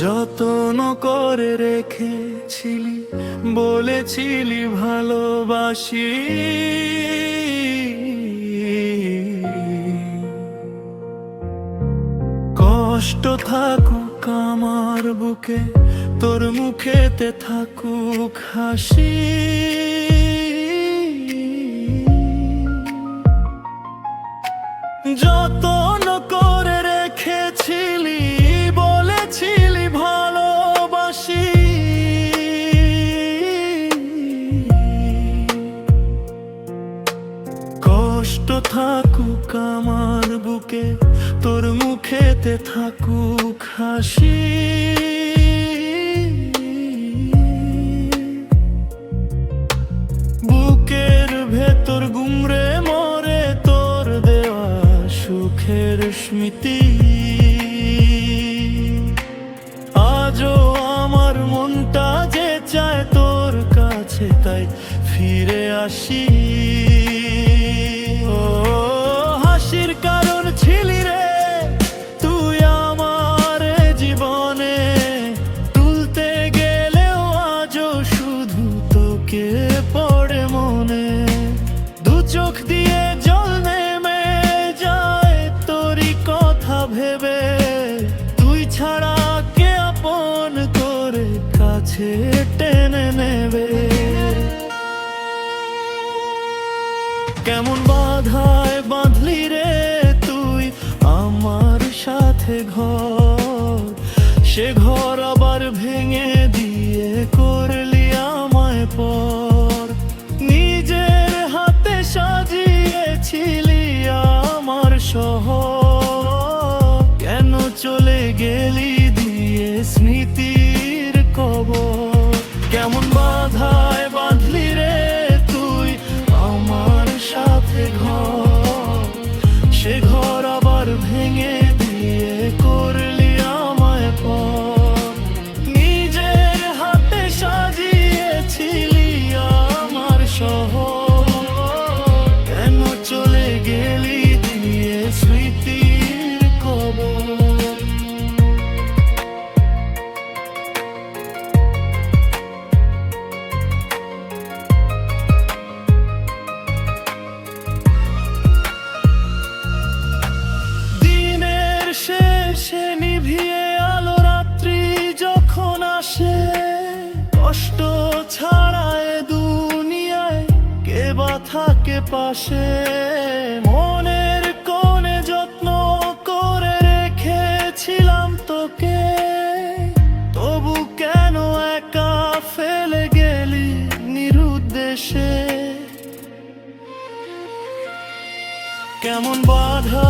যত্ন করে রেখেছিলি, বলেছিলি ভালোবাসি। কষ্ট থাকুক আমার বুকে, তোর মুখেতে থাকুক হাসি। যত্ন করে রেখেছিলি, বলেছিলি ভালোবাসি। কষ্ট থাকুক আমার বুকে, তোর মুখেতে থাকুক হাসি। বুকের ভেতর গুমরে মরে তোর দেওয়া সুখের স্মৃতি। আজও আমার মনটা যে চায় তোর কাছে, তাই ফিরে আসি। ও হাসির কারণ ছিলি রে তুই আমার জীবনে, তুলতে গেলেও আজও শুধু তোকে পড়ে মনে। দু চোখ দিয়ে জল নেমে যায় তোরই কথা ভেবে, তুই ছাড়া কে আপন করে কাছে টেনে নেবে। কেমন বাধায় বাঁধলি রে তুই আমার সাথে ঘর, সে ঘর আবার ভেঙে দিয়ে করলি আমায় পর। নিজের হাতে সাজিয়েছিলি আমার শহর, কেন চলে গেলি দিয়ে স্মৃতির কবর। কেমন বাধায় বাঁধলি রে তুই আমার সাথে ঘর, সে ঘর আবার ভেঙে দিয়ে করলি আমায় পর। নিজের হাতে সাজিয়েছিলি আমার শহর, কেন চলে গেলি দিয়ে স্মৃতির কবর। শেষে নিভিয়ে আলো রাত্রি যখন আসে, কষ্ট ছাড়ায় দুনিয়ায় কে বা থাকে পাশে। মনের কোণে যত্ন করে রেখেছিলাম তোকে, তবু কেন একা ফেলে গেলি নিরুদ্দেশে। কেমন বাধা